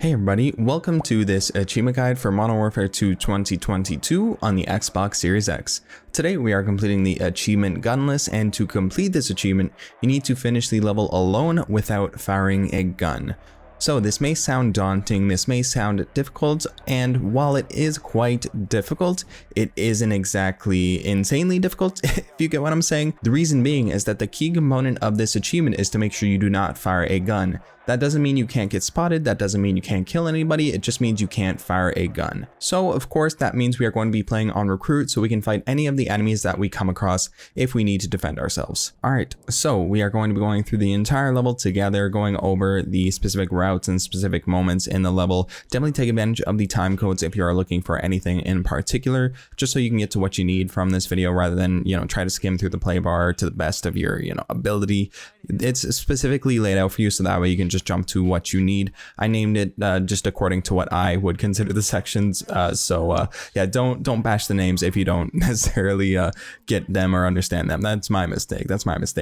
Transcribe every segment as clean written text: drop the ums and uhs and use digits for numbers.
Hey everybody, welcome to this achievement guide for Modern Warfare 2 2022 on the Xbox Series X. Today we are completing the achievement Gunless, and to complete this achievement, you need to finish the level alone without firing a gun. So this may sound daunting, this may sound difficult, and while it is quite difficult, it isn't exactly insanely difficult, if you get what I'm saying. The reason being is that the key component of this achievement is to make sure you do not fire a gun. That doesn't mean you can't get spotted, that doesn't mean you can't kill anybody, it just means you can't fire a gun. So of course that means we are going to be playing on recruit so we can fight any of the enemies that we come across if we need to defend ourselves. Alright, so we are going to be going through the entire level together, going over the specific routes and specific moments in the level. Definitely take advantage of the time codes if you are looking for anything in particular, just so you can get to what you need from this video rather than, try to skim through the play bar to the best of your, ability. It's specifically laid out for you so that way you can just jump to what you need. I named it just according to what I would consider the sections. Yeah, don't bash the names if you don't necessarily get them or understand them. That's my mistake.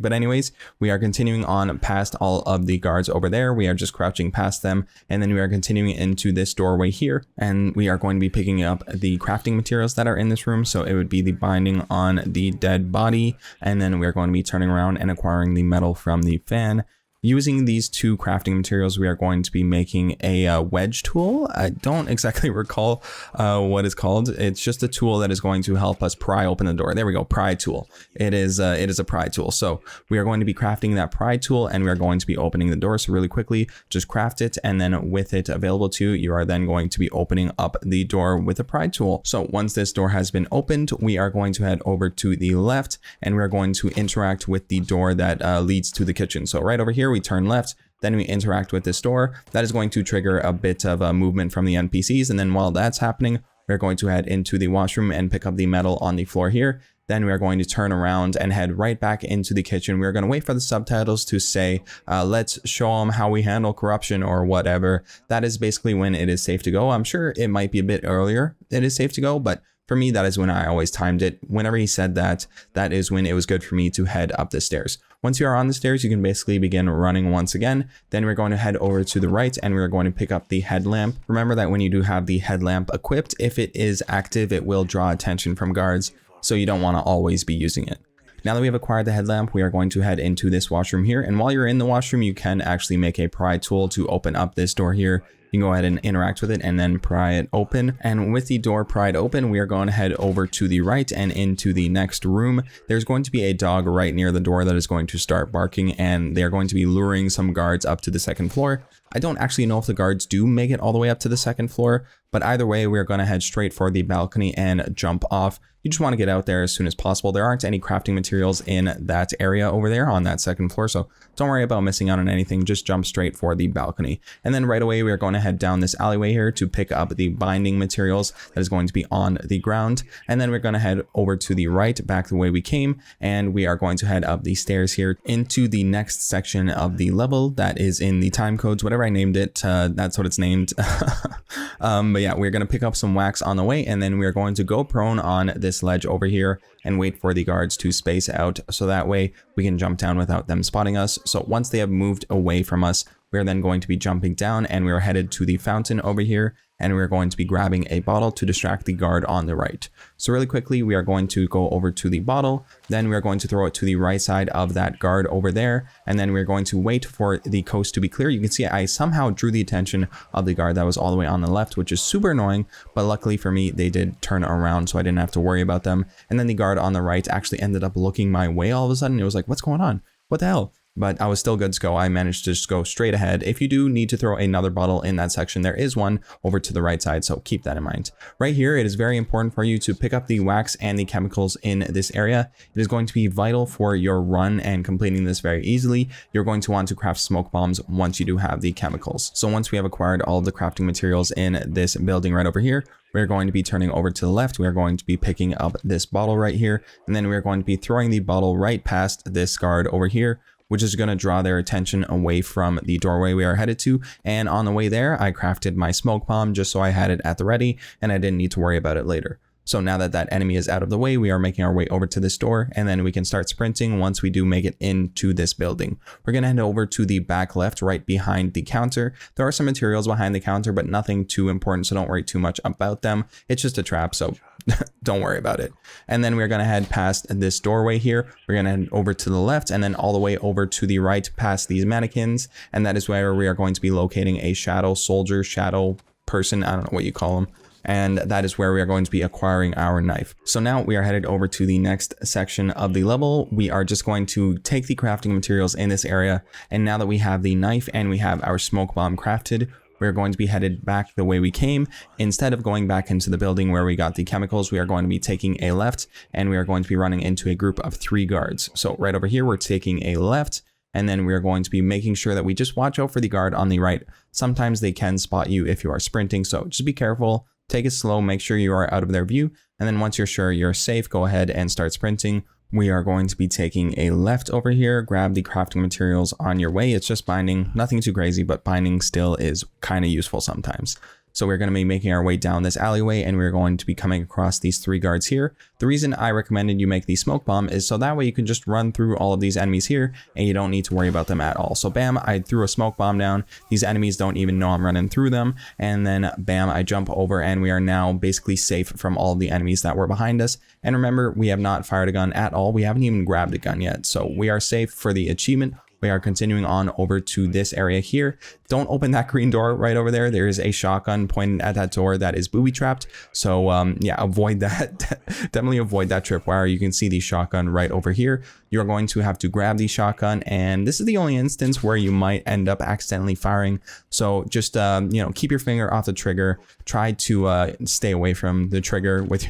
But anyways, we are continuing on past all of the guards over there. We are just crouching past them, and then we are continuing into this doorway here, and we are going to be picking up the crafting materials that are in this room. So it would be the binding on the dead body, and then we're going to be turning around and acquiring the metal from the fan. Using these two crafting materials, we are going to be making a wedge tool. I don't exactly recall what it's called. It's just a tool that is going to help us pry open the door. There we go, pry tool. It is a pry tool. So we are going to be crafting that pry tool, and we are going to be opening the door. So really quickly, just craft it, and then with it available to you, you are then going to be opening up the door with a pry tool. So once this door has been opened, we are going to head over to the left, and we are going to interact with the door that leads to the kitchen. So right over here, we turn left, then we interact with this door. That is going to trigger a bit of a movement from the NPCs, and then while that's happening, we're going to head into the washroom and pick up the metal on the floor here. Then we are going to turn around and head right back into the kitchen. We're going to wait for the subtitles to say, let's show them how we handle corruption or whatever. That is basically when it is safe to go. I'm sure it might be a bit earlier it is safe to go, but for me, that is when I always timed it. Whenever he said that, that is when it was good for me to head up the stairs. Once you are on the stairs, you can basically begin running once again. Then we're going to head over to the right, and we're going to pick up the headlamp. Remember that when you do have the headlamp equipped, if it is active, it will draw attention from guards, so you don't want to always be using it. Now that we have acquired the headlamp, we are going to head into this washroom here. And while you're in the washroom, you can actually make a pry tool to open up this door here. You can go ahead and interact with it and then pry it open. And with the door pried open, we are going to head over to the right and into the next room. There's going to be a dog right near the door that is going to start barking, and they're going to be luring some guards up to the second floor. I don't actually know if the guards do make it all the way up to the second floor, but either way, we're going to head straight for the balcony and jump off. You just want to get out there as soon as possible. There aren't any crafting materials in that area over there on that second floor, so don't worry about missing out on anything. Just jump straight for the balcony. And then right away, we are going to head down this alleyway here to pick up the binding materials that is going to be on the ground. And then we're going to head over to the right, back the way we came, and we are going to head up the stairs here into the next section of the level that is in the time codes, whatever I named it, that's what it's named. But yeah, we're going to pick up some wax on the way, and then we're going to go prone on this ledge over here and wait for the guards to space out, so that way we can jump down without them spotting us. So once they have moved away from us, we're then going to be jumping down, and we're headed to the fountain over here, and we're going to be grabbing a bottle to distract the guard on the right. So really quickly, we are going to go over to the bottle, then we're going to throw it to the right side of that guard over there, and then we're going to wait for the coast to be clear. You can see I somehow drew the attention of the guard that was all the way on the left, which is super annoying, but luckily for me, they did turn around, so I didn't have to worry about them. And then the guard on the right actually ended up looking my way all of a sudden. It was like, what's going on? What the hell? But I was still good to go. I managed to just go straight ahead. If you do need to throw another bottle in that section, there is one over to the right side, so keep that in mind. Right here, it is very important for you to pick up the wax and the chemicals in this area. It is going to be vital for your run and completing this very easily. You're going to want to craft smoke bombs once you do have the chemicals. So once we have acquired all of the crafting materials in this building right over here, we're going to be turning over to the left. We're going to be picking up this bottle right here, and then we're going to be throwing the bottle right past this guard over here, which is going to draw their attention away from the doorway we are headed to. And on the way there, I crafted my smoke bomb just so I had it at the ready and I didn't need to worry about it later. So now that that enemy is out of the way, we are making our way over to this door, and then we can start sprinting once we do make it into this building. We're going to head over to the back left, right behind the counter. There are some materials behind the counter, but nothing too important, so don't worry too much about them. It's just a trap, so don't worry about it. And then we're going to head past this doorway here. We're going to head over to the left and then all the way over to the right past these mannequins. And that is where we are going to be locating a shadow soldier, shadow person, I don't know what you call them. And that is where we are going to be acquiring our knife. So now we are headed over to the next section of the level. We are just going to take the crafting materials in this area. And now that we have the knife and we have our smoke bomb crafted, we're going to be headed back the way we came. Instead of going back into the building where we got the chemicals, we are going to be taking a left and we are going to be running into a group of 3 guards. So right over here, we're taking a left. And then we're going to be making sure that we just watch out for the guard on the right. Sometimes they can spot you if you are sprinting, so just be careful, take it slow, make sure you are out of their view. And then once you're sure you're safe, go ahead and start sprinting. We are going to be taking a left over here, grab the crafting materials on your way. It's just binding, nothing too crazy, but binding still is kind of useful sometimes. So we're going to be making our way down this alleyway and we're going to be coming across these 3 guards here. The reason I recommended you make the smoke bomb is so that way you can just run through all of these enemies here and you don't need to worry about them at all. So bam, I threw a smoke bomb down. These enemies don't even know I'm running through them. And then bam, I jump over and we are now basically safe from all of the enemies that were behind us. And remember, we have not fired a gun at all. We haven't even grabbed a gun yet. So we are safe for the achievement. We are continuing on over to this area here. Don't open that green door right over there. There is a shotgun pointed at that door that is booby trapped. So yeah, avoid that. Definitely avoid that tripwire. You can see the shotgun right over here. You're going to have to grab the shotgun, and this is the only instance where you might end up accidentally firing. So just you know, keep your finger off the trigger. Try to stay away from the trigger with,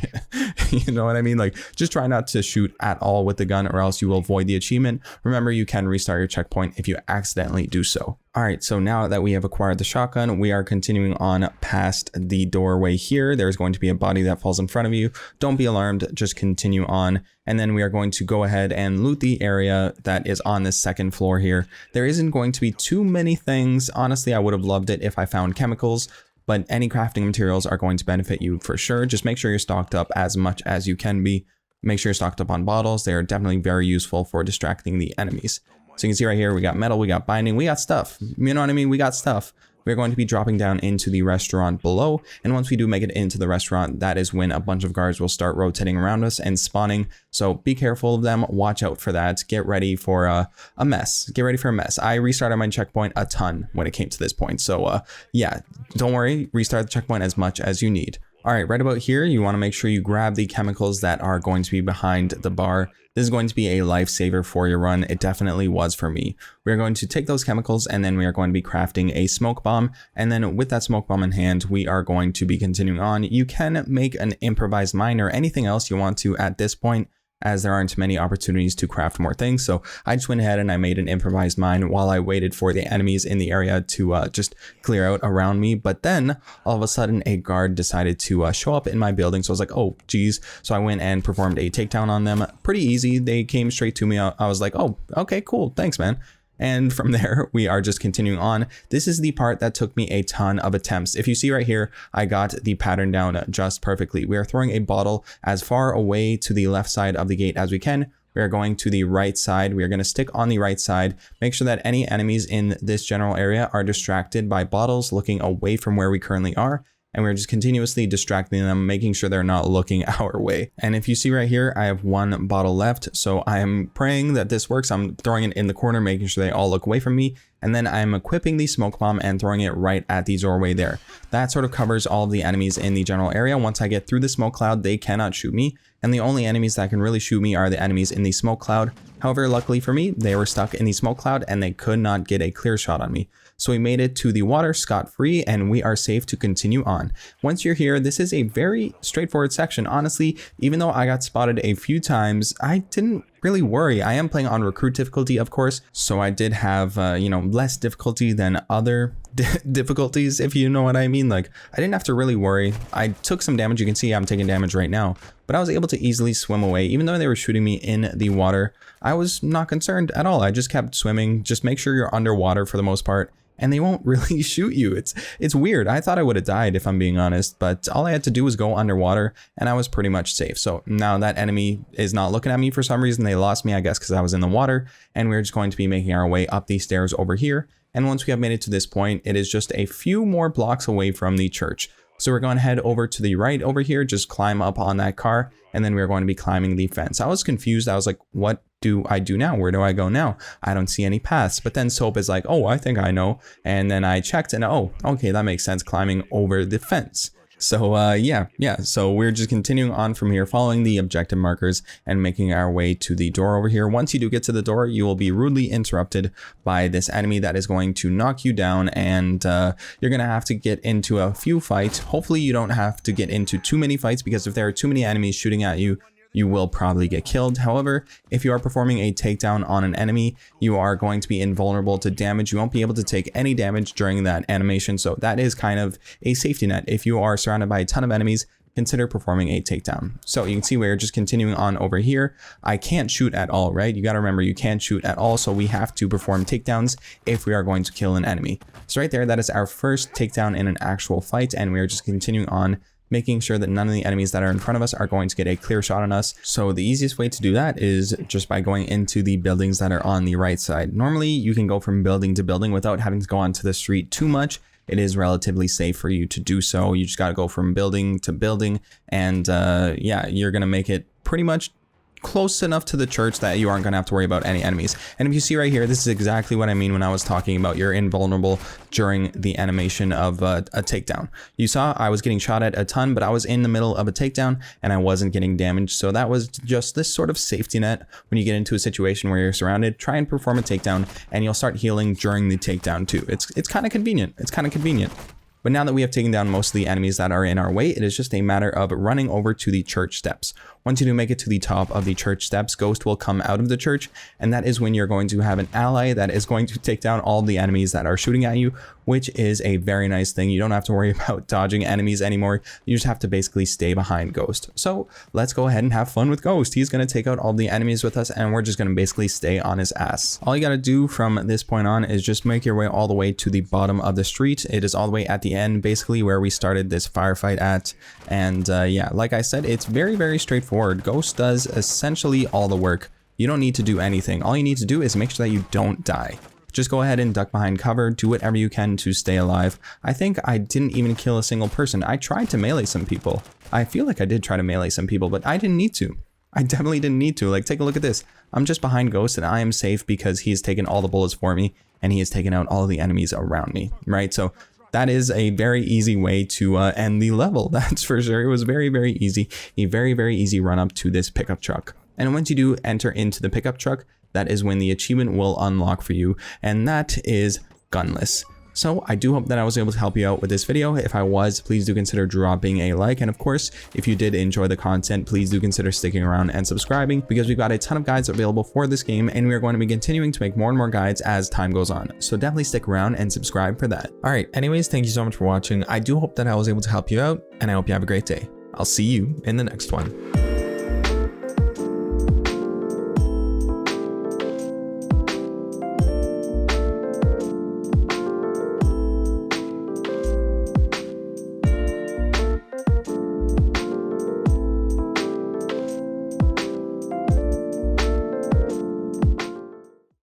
you know what I mean? Like, just try not to shoot at all with the gun, or else you will avoid the achievement. Remember, you can restart your checkpoint if you accidentally do so. All right, so now that we have acquired the shotgun, we are continuing on past the doorway here. There's going to be a body that falls in front of you. Don't be alarmed, just continue on. And then we are going to go ahead and loot the area that is on this second floor here. There isn't going to be too many things. Honestly, I would have loved it if I found chemicals, but any crafting materials are going to benefit you for sure. Just make sure you're stocked up as much as you can be. Make sure you're stocked up on bottles. They are definitely very useful for distracting the enemies. So you can see right here, we got metal, we got binding, we got stuff. You know what I mean? We got stuff. We're going to be dropping down into the restaurant below. And once we do make it into the restaurant, that is when a bunch of guards will start rotating around us and spawning. So be careful of them. Watch out for that. Get ready for a mess. Get ready for a mess. I restarted my checkpoint a ton when it came to this point. So yeah, don't worry. Restart the checkpoint as much as you need. All right, right about here, you want to make sure you grab the chemicals that are going to be behind the bar. This is going to be a lifesaver for your run. It definitely was for me. We're going to take those chemicals and then we are going to be crafting a smoke bomb. And then with that smoke bomb in hand, we are going to be continuing on. You can make an improvised mine or anything else you want to at this point, as there aren't many opportunities to craft more things. So I just went ahead and I made an improvised mine while I waited for the enemies in the area to just clear out around me. But then all of a sudden a guard decided to show up in my building. So I was like, oh geez. So I went and performed a takedown on them. Pretty easy. They came straight to me. I was like, oh, okay, cool. Thanks, man. And from there, we are just continuing on. This is the part that took me a ton of attempts. If you see right here, I got the pattern down just perfectly. We are throwing a bottle as far away to the left side of the gate as we can. We are going to the right side. We are going to stick on the right side. Make sure that any enemies in this general area are distracted by bottles looking away from where we currently are. And we're just continuously distracting them, making sure they're not looking our way. And if you see right here, I have 1 bottle left. So I am praying that this works. I'm throwing it in the corner, making sure they all look away from me. And then I'm equipping the smoke bomb and throwing it right at the doorway there. That sort of covers all of the enemies in the general area. Once I get through the smoke cloud, they cannot shoot me. And the only enemies that can really shoot me are the enemies in the smoke cloud. However, luckily for me, they were stuck in the smoke cloud and they could not get a clear shot on me. So we made it to the water scot-free and we are safe to continue on. Once you're here, this is a very straightforward section. Honestly, even though I got spotted a few times, I didn't really worry. I am playing on recruit difficulty, of course, so I did have, you know, less difficulty than other difficulties, if you know what I mean. Like, I didn't have to really worry. I took some damage. You can see I'm taking damage right now, but I was able to easily swim away. Even though they were shooting me in the water, I was not concerned at all. I just kept swimming. Just make sure you're underwater for the most part. and they won't really shoot you. It's weird. I thought I would have died if I'm being honest, but all I had to do was go underwater and I was pretty much safe. So now that enemy is not looking at me for some reason. They lost me, I guess, because I was in the water, and we're just going to be making our way up these stairs over here. And once we have made it to this point, it is just a few more blocks away from the church. So we're going to head over to the right over here, just climb up on that car, and then we're going to be climbing the fence. I was confused. I was like, what do I do now? Where do I go now? I don't see any paths. But then Soap is like, oh, I think I know. And then I checked and oh, okay, that makes sense, climbing over the fence. So yeah, so we're just continuing on from here, following the objective markers and making our way to the door over here. Once you do get to the door, you will be rudely interrupted by this enemy that is going to knock you down, and you're going to have to get into a few fights. Hopefully you don't have to get into too many fights, because if there are too many enemies shooting at you, you will probably get killed. However, if you are performing a takedown on an enemy, you are going to be invulnerable to damage. You won't be able to take any damage during that animation. So that is kind of a safety net. If you are surrounded by a ton of enemies, consider performing a takedown. So you can see we're just continuing on over here. I can't shoot at all, right? You got to remember, you can't shoot at all. So we have to perform takedowns if we are going to kill an enemy. So right there, that is our first takedown in an actual fight. And we are just continuing on, making sure that none of the enemies that are in front of us are going to get a clear shot on us. So the easiest way to do that is just by going into the buildings that are on the right side. Normally you can go from building to building without having to go onto the street too much. It is relatively safe for you to do so. You just got to go from building to building, and yeah, you're going to make it pretty much close enough to the church that you aren't going to have to worry about any enemies. And if you see right here, this is exactly what I mean when I was talking about you're invulnerable during the animation of a takedown. You saw I was getting shot at a ton, but I was in the middle of a takedown and I wasn't getting damaged. So that was just this sort of safety net. When you get into a situation where you're surrounded, try and perform a takedown and you'll start healing during the takedown too. It's kind of convenient. It's kind of convenient. But now that we have taken down most of the enemies that are in our way, it is just a matter of running over to the church steps. Once you do make it to the top of the church steps, Ghost will come out of the church, and that is when you're going to have an ally that is going to take down all the enemies that are shooting at you, which is a very nice thing. You don't have to worry about dodging enemies anymore. You just have to basically stay behind Ghost. So let's go ahead and have fun with Ghost. He's going to take out all the enemies with us, and we're just going to basically stay on his ass. All you got to do from this point on is just make your way all the way to the bottom of the street. It is all the way at the end, basically where we started this firefight at. And yeah, like I said, it's very, very straightforward. Ghost does essentially all the work. You don't need to do anything. All you need to do is make sure that you don't die. Just go ahead and duck behind cover, do whatever you can to stay alive. I think I didn't even kill a single person. I tried to melee some people. I feel like I did try to melee some people, but I didn't need to. I definitely didn't need to. Like, take a look at this. I'm just behind Ghost and I am safe because he's taken all the bullets for me and he has taken out all of the enemies around me, right? So that is a very easy way to end the level. That's for sure. It was very, very easy. A very, very easy run up to this pickup truck. And once you do enter into the pickup truck, that is when the achievement will unlock for you. And that is Gunless. So I do hope that I was able to help you out with this video. If I was, please do consider dropping a like. And of course, if you did enjoy the content, please do consider sticking around and subscribing, because we've got a ton of guides available for this game. And we are going to be continuing to make more and more guides as time goes on. So definitely stick around and subscribe for that. All right. Anyways, thank you so much for watching. I do hope that I was able to help you out, and I hope you have a great day. I'll see you in the next one.